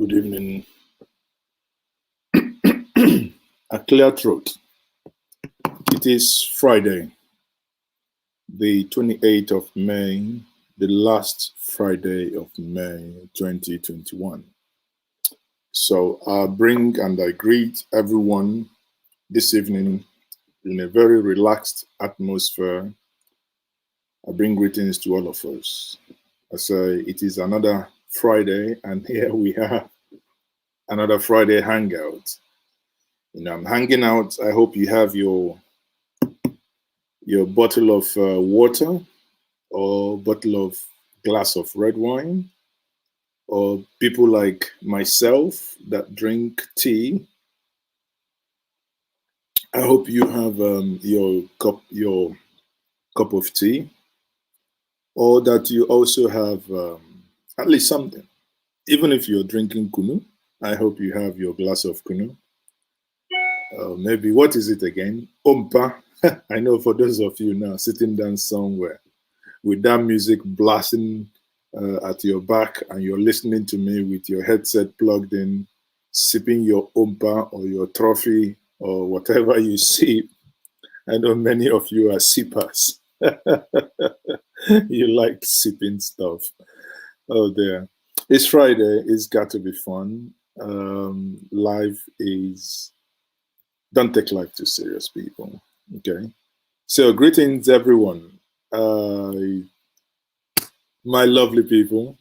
Good evening. A clear throat. It is Friday, the 28th of May, the last Friday of May 2021. So I bring and I greet everyone this evening in a very relaxed atmosphere. I bring greetings to all of us. I say it is another Friday, and here we have another Friday hangout. I'm hanging out. I hope you have your bottle of water or bottle of glass of red wine, or people like myself that drink tea. I hope you have your cup of tea, or that you also have at least something. Even if you're drinking kunu, I hope you have your glass of kunu. Maybe, what is it again? Ompa. I know for those of you now sitting down somewhere with that music blasting at your back, and you're listening to me with your headset plugged in, sipping your ompa or your trophy or whatever you sip. I know many of you are sippers. You like sipping stuff. Oh dear. It's Friday. It's got to be fun. Life is... Don't take life too serious, people. Okay? So greetings, everyone. My lovely people.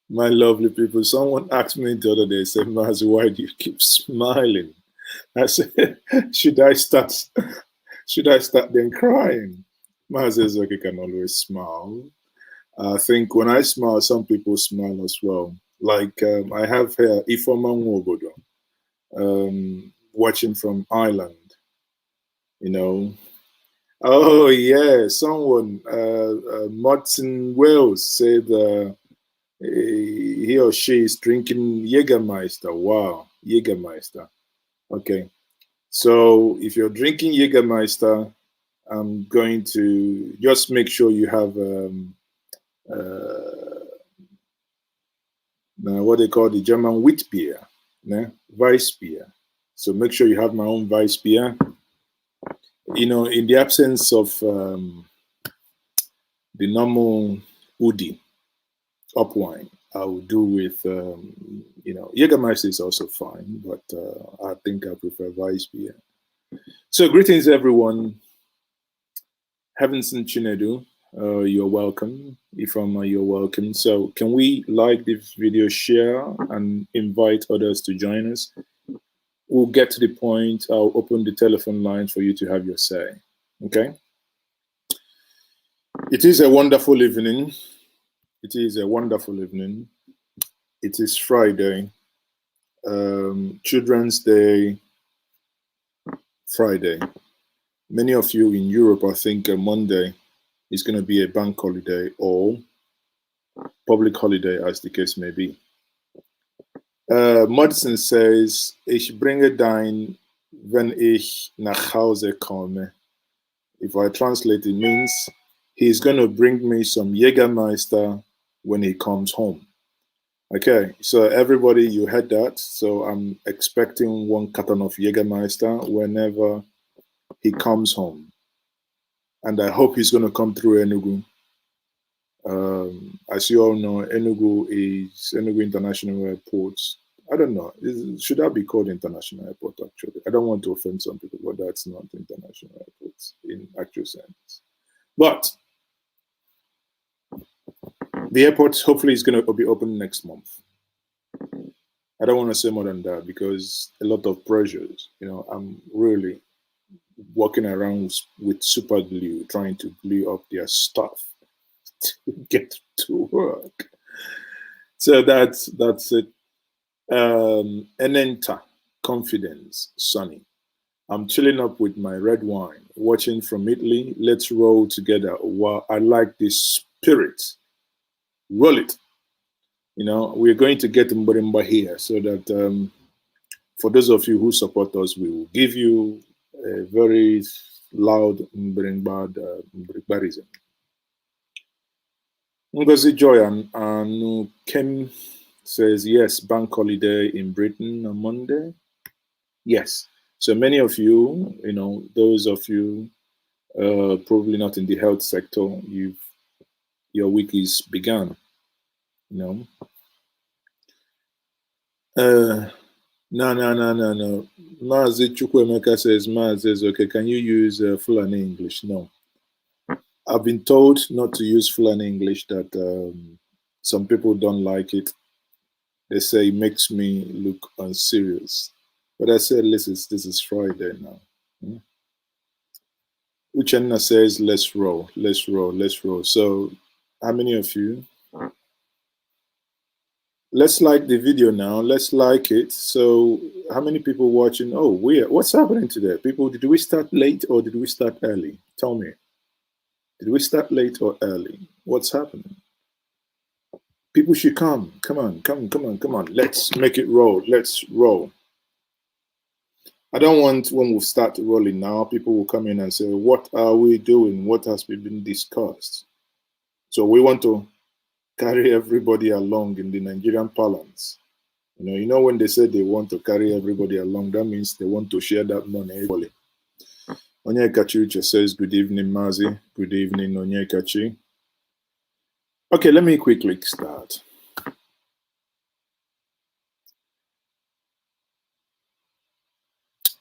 My lovely people. Someone asked me the other day, said, Maz, why do you keep smiling? I said, should I start then crying? Maz says, okay, can always smile. I think when I smile, some people smile as well. Like I have here Ifoma Nwobodo, watching from Ireland. Oh yeah, someone, Martin Wells said he or she is drinking Jägermeister. Wow, Jägermeister. Okay, so if you're drinking Jägermeister, I'm going to just make sure you have what they call the German wheat beer, Weiss beer. So make sure you have my own Weiss beer. In the absence of the normal Udi up wine, I will do with, Jägermeister is also fine, but I think I prefer Weiss beer. So greetings, everyone. Heavenson Chinedu, you're welcome. Ifama, you're welcome. So can we like this video, share, and invite others to join us? We'll get to the point. I'll open the telephone lines for you to have your say. Okay? It is a wonderful evening. It is a wonderful evening. It is Friday. Children's Day Friday. Many of you in Europe, I think Monday is going to be a bank holiday or public holiday, as the case may be. Madison says, Ich bringe dein, wenn ich nach Hause komme. If I translate, it means he's going to bring me some Jägermeister when he comes home. Okay, so everybody, you heard that. So I'm expecting 1 carton of Jägermeister whenever he comes home. And I hope he's going to come through Enugu. As you all know, Enugu International Airport. I don't know. Should that be called International Airport, actually? I don't want to offend some people, but that's not International Airport in actual sense. But the airport hopefully is going to be open next month. I don't want to say more than that because a lot of pressures. I'm really walking around with super glue, trying to glue up their stuff to get to work. So that's it. Enenta, confidence, sunny. I'm chilling up with my red wine, watching from Italy. Let's roll together. Wow, I like this spirit. Roll it. We're going to get Mbarimba here so that for those of you who support us, we will give you a very loud Mbrimbarism. Ngozi Joy and Kem says, yes, bank holiday in Britain on Monday. Yes. So many of you, those of you probably not in the health sector, your week is begun, you know. No. Mazi Chukwemeka says, Mazi is okay. Can you use Fulani English? No. I've been told not to use Fulani English, that some people don't like it. They say it makes me look unserious. But I said, listen, this is Friday now. Uchenna says, let's roll. So how many of you? Let's like the video now. Let's like it. So how many people watching? Oh, what's happening today? People, did we start late or did we start early? Tell me. Did we start late or early? What's happening? People should come. Come on. Let's make it roll. Let's roll. I don't want, when we start rolling now, people will come in and say, what are we doing? What has been discussed? So we want to carry everybody along in the Nigerian parlance. When they say they want to carry everybody along, that means they want to share that money equally. Onyekachi Uche says, good evening, Mazi. Good evening, Onyekachi. Okay, let me quickly start.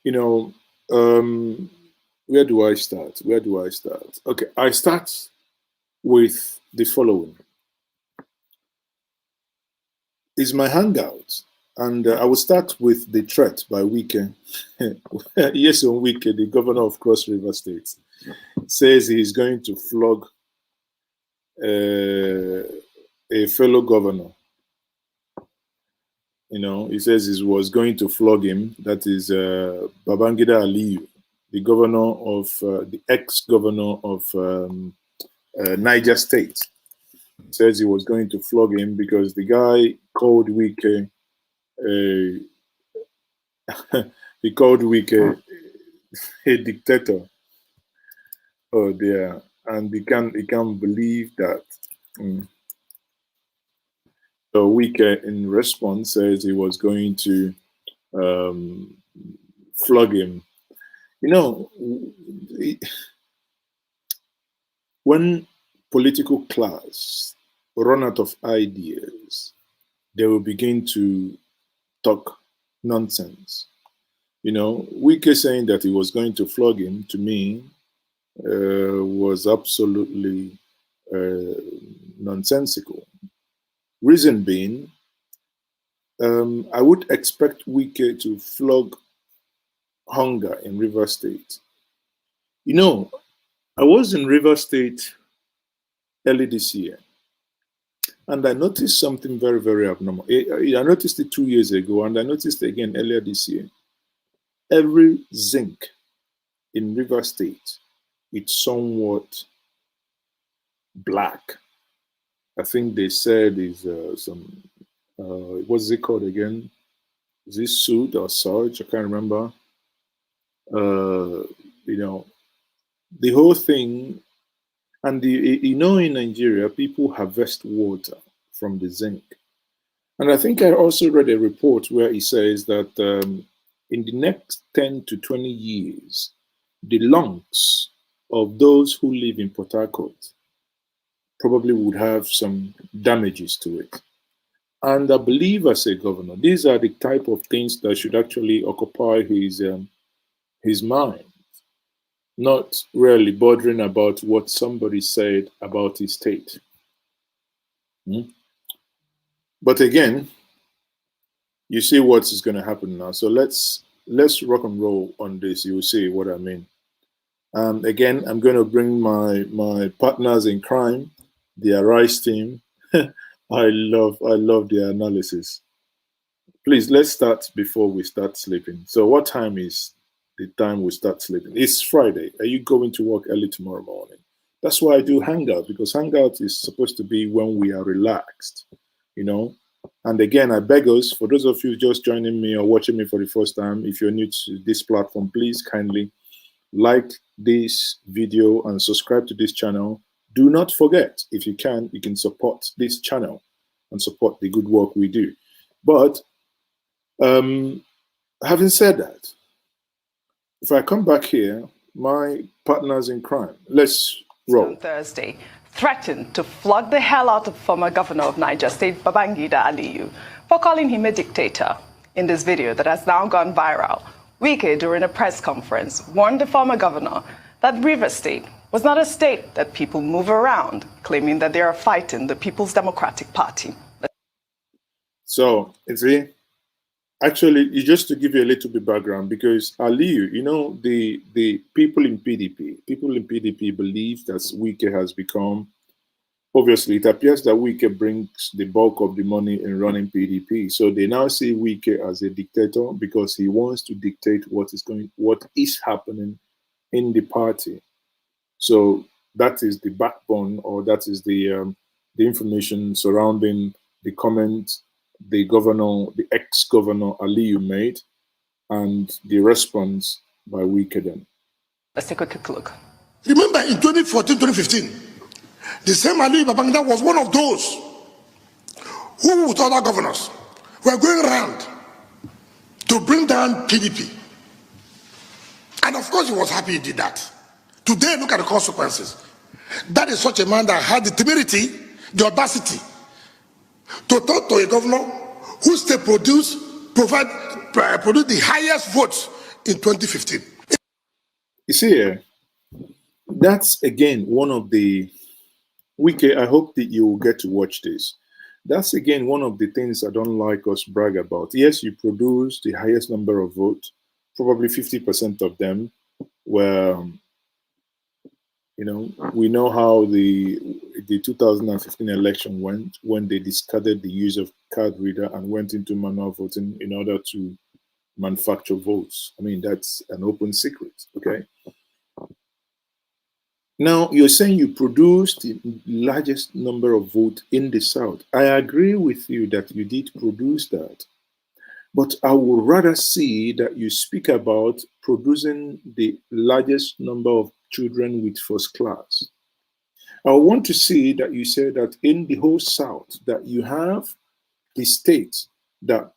Where do I start? Okay, I start with the following. It's my hangout, and I will start with the threat by Wike. Yes, on Wike, the governor of Cross River State, says he is going to flog a fellow governor. He says he was going to flog him. That is Babangida Aliyu, the governor of the ex-governor of Niger State. He says he was going to flog him because the guy called Wike. He called Wike a dictator. Oh dear, and he can't believe that. So Wike, in response, says he was going to flog him. When political class run out of ideas, they will begin to talk nonsense. Wike saying that he was going to flog him, to me, was absolutely nonsensical. Reason being, I would expect Wike to flog hunger in River State. I was in River State early this year, and I noticed something very, very abnormal. I noticed it 2 years ago, and I noticed it again earlier this year. Every zinc in River State, it's somewhat black. I think they said is some, what's it called again? Is this soot or sarge? I can't remember. The whole thing, and in Nigeria, people harvest water from the zinc. And I think I also read a report where it says that in the next 10 to 20 years, the lungs of those who live in Port Harcourt probably would have some damages to it. And I believe, as a governor, these are the type of things that should actually occupy his mind, not really bothering about what somebody said about his state. But again, you see what is going to happen now. So let's rock and roll on this. You will see what I mean. Again, I'm going to bring my partners in crime, the Arise team. I love their analysis. Please, let's start before we start sleeping. So what time is the time we start sleeping? It's Friday. Are you going to work early tomorrow morning? That's why I do hangout, because hangout is supposed to be when we are relaxed, And again, I beg us, for those of you just joining me or watching me for the first time, if you're new to this platform, please kindly like this video and subscribe to this channel. Do not forget, if you can support this channel and support the good work we do. But having said that, if I come back here, my partners in crime, let's roll. On Thursday, threatened to flog the hell out of former governor of Niger State, Babangida Aliyu, for calling him a dictator. In this video that has now gone viral, Wike, during a press conference, warned the former governor that Rivers State was not a state that people move around, claiming that they are fighting the People's Democratic Party. So, actually, just to give you a little bit background, because Aliyu, you know, the people in PDP believe that Wike has become, obviously, it appears that Wike brings the bulk of the money in running PDP. So they now see Wike as a dictator because he wants to dictate what is happening in the party. So that is the backbone, or that is the information surrounding the comment the ex-governor Aliyu made, and the response by Wike then. Let's take a quick look. Remember in 2014, 2015, the same Aliyu Babangida was one of those who, with other governors, were going around to bring down PDP. And of course he was happy he did that. Today, look at the consequences. That is such a man that had the temerity, the audacity, to talk to a governor who still produced the highest votes in 2015. You see, that's again one of the Wike. I hope that you will get to watch this. That's again one of the things I don't like us brag about. Yes, you produce the highest number of votes. Probably 50% of them were. You know, we know how the 2015 election went when they discarded the use of card reader and went into manual voting in order to manufacture votes. I mean, that's an open secret, okay? Now, you're saying you produced the largest number of votes in the South. I agree with you that you did produce that. But I would rather see that you speak about producing the largest number of children with first class. I want to see that you say that in the whole South, that you have the state that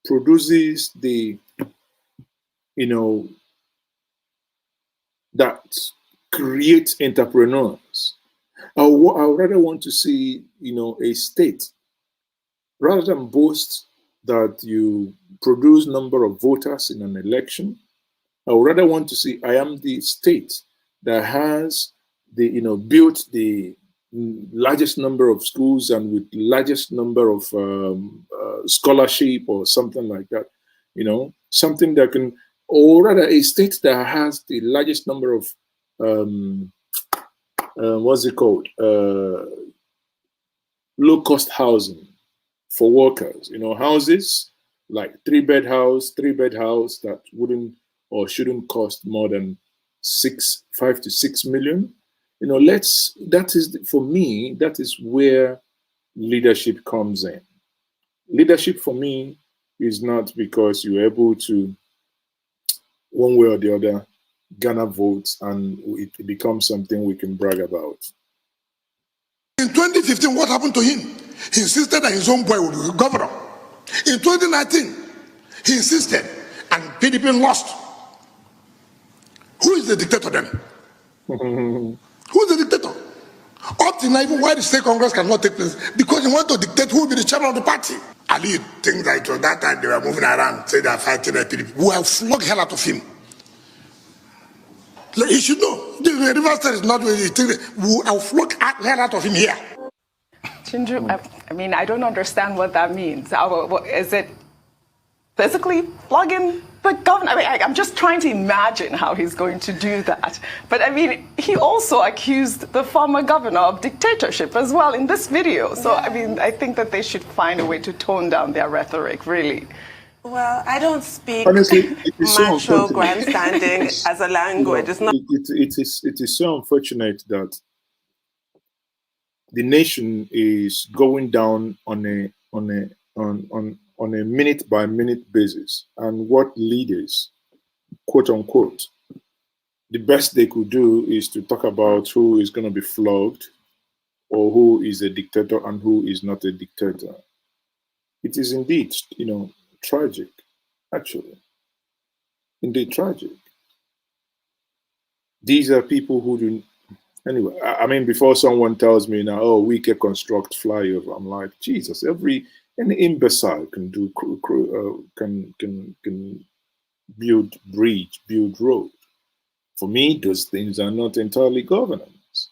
produces the, you know, that creates entrepreneurs. I would rather want to see, you know, a state, rather than boast that you produce number of voters in an election. I would rather want to see, I am the state that has the, you know, built the largest number of schools and with largest number of scholarship or something like that, you know, something that can, or rather a state that has the largest number of, what's it called, low-cost housing for workers, you know, houses like three-bed house that wouldn't or shouldn't cost more than 5 to 6 million. You know, that is, for me, that is where leadership comes in. Leadership for me is not because you're able to, one way or the other, garner votes and it becomes something we can brag about. In 2015, what happened to him? He insisted that his own boy would be governor. In 2019, he insisted, and PDP lost. Who is the dictator then? Who is the dictator? Up to now, even why the state congress cannot take place? Because he want to dictate who will be the chairman of the party. Ali thinks that it was that time they were moving around, say they are fighting the PDP. We have flogged hell out of him. He should know. The River State is not really thinking. We have flogged hell out of him here. Chinju, I mean, I don't understand what that means. Is it physically flogging the governor? I mean, I'm just trying to imagine how he's going to do that. But I mean, he also accused the former governor of dictatorship as well in this video. So, I mean, I think that they should find a way to tone down their rhetoric, really. Well, I don't speak honestly, macho grandstanding as a language. It's not. It is so unfortunate that the nation is going down on a minute by minute basis, and what leaders, quote unquote, the best they could do is to talk about who is going to be flogged, or who is a dictator and who is not a dictator. It is indeed, tragic, actually. Indeed tragic. These are people who do. Anyway, I mean, before someone tells me now, oh, we can construct flyover, I'm like, Jesus, any imbecile can do, can build bridge, build road. For me, those things are not entirely governance.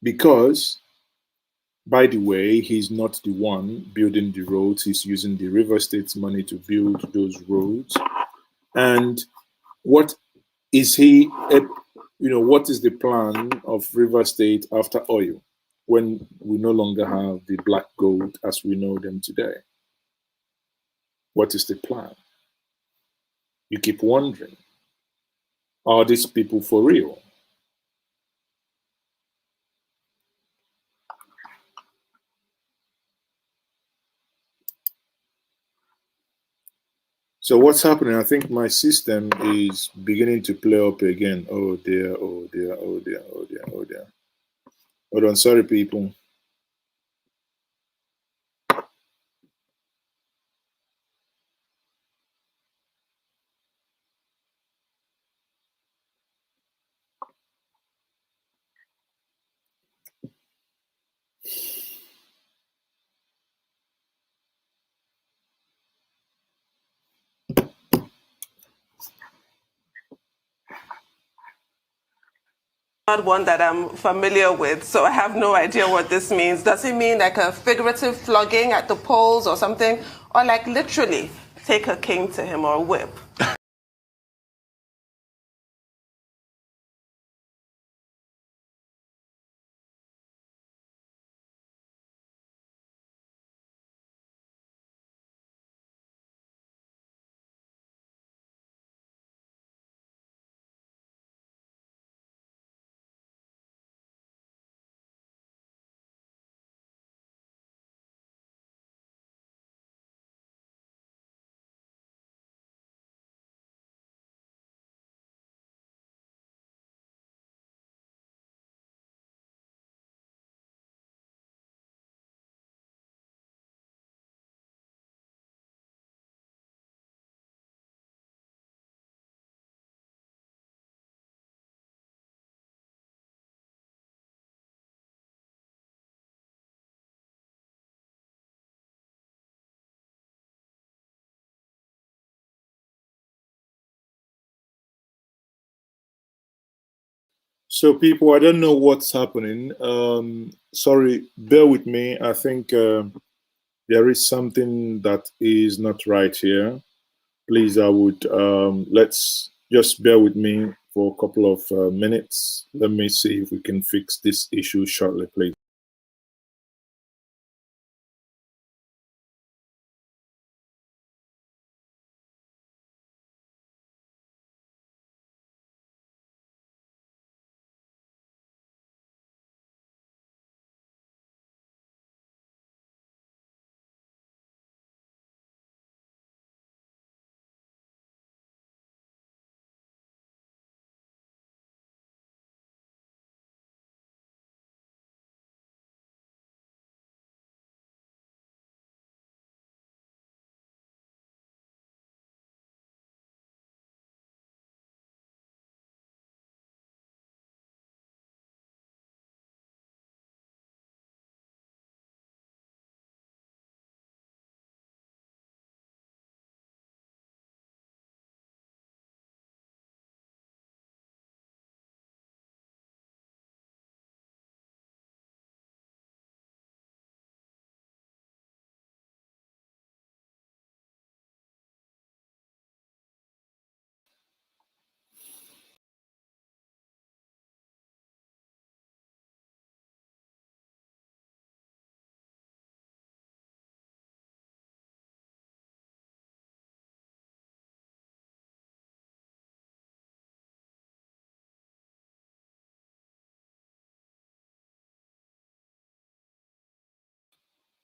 Because, by the way, he's not the one building the roads, he's using the River State's money to build those roads. And what is what is the plan of River State after oil when we no longer have the black gold as we know them today? What is the plan? You keep wondering, are these people for real? So what's happening? I think my system is beginning to play up again. Oh dear, oh dear, oh dear, oh dear, oh dear. Hold on, sorry people. Not one that I'm familiar with, so I have no idea what this means. Does it mean like a figurative flogging at the polls or something? Or like literally take a cane to him or a whip? So people, I don't know what's happening. Sorry, bear with me. I think there is something that is not right here. Please, I would let's just bear with me for a couple of minutes. Let me see if we can fix this issue shortly, please.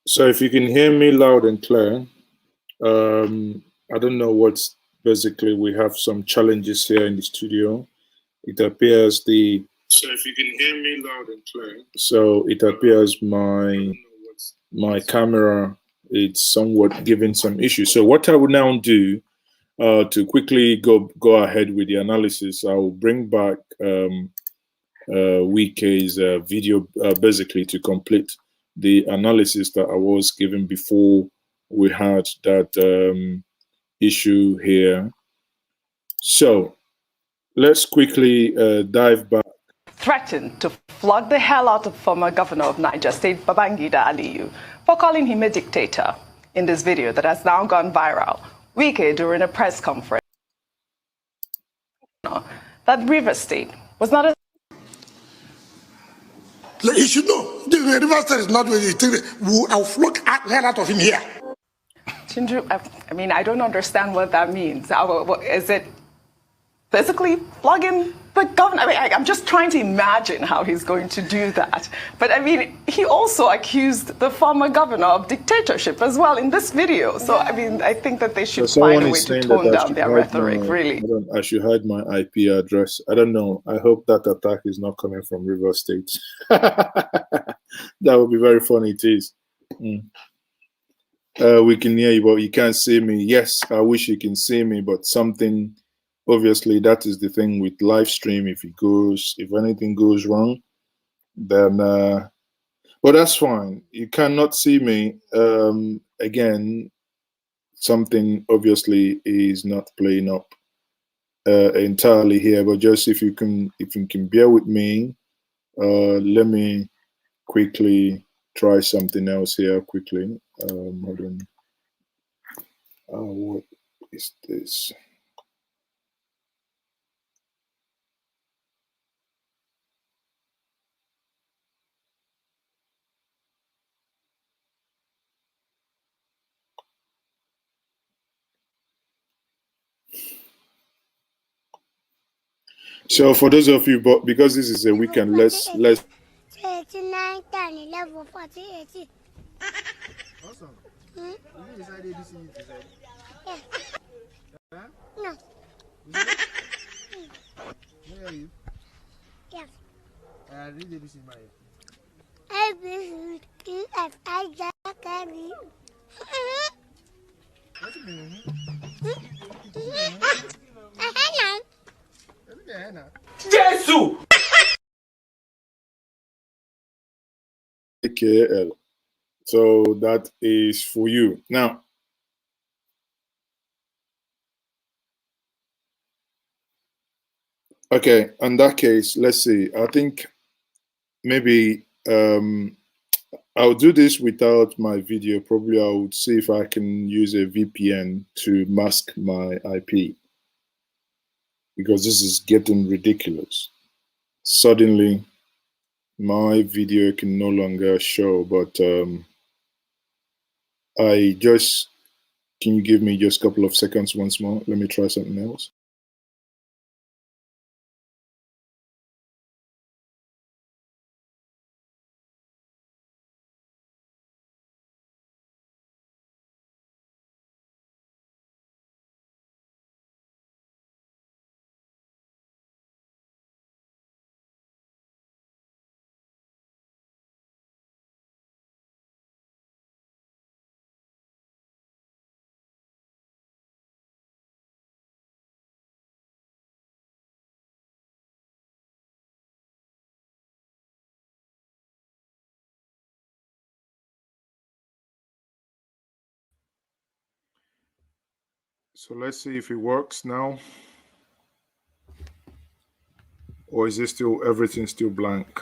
So if you can hear me loud and clear, I don't know what's basically, we have some challenges here in the studio. It appears the So if you can hear me loud and clear. So it appears my camera is somewhat giving some issues. So what I will now do to quickly go ahead with the analysis, I will bring back Wike's video basically to complete the analysis that I was given before we had that issue here. So let's quickly dive back. Threatened to flog the hell out of former governor of Niger State, Babangida Aliyu, for calling him a dictator. In this video that has now gone viral, Wike, during a press conference, that River State was not a... You should know, the River State is not where you think. I'll flog the hell out of him here. Chinju, I mean, I don't understand what that means. Is it physically flogging the governor? I mean, I'm just trying to imagine how he's going to do that. But I mean, he also accused the former governor of dictatorship as well in this video. So, I mean, I think that they should find a way to tone down their rhetoric, really. I should hide my IP address. I don't know. I hope that attack is not coming from River State. That would be very funny, it is. We can hear you, but you can't see me. Yes, I wish you can see me, but something... Obviously, that is the thing with live stream. If anything goes wrong, then, but that's fine. You cannot see me. Again, something obviously is not playing up entirely here. But just if you can bear with me, let me quickly try something else here quickly. Hold on. What is this? So for those of you, but because this is a weekend, let's 39, 10, 11, 40, 80. Awesome. You decided this is Yes. Huh? No. Where are you? Yes. Read the ABC my A, B, C, D, F, I, J, K, L, What's it mean? Jesus. KL. So that is for you now. Okay, in that case, let's see. I think maybe I'll do this without my video. Probably I would see if I can use a VPN to mask my IP, because this is getting ridiculous. Suddenly, my video can no longer show, but can you give me just a couple of seconds once more? Let me try something else. So let's see if it works now. Or is it still, everything still blank?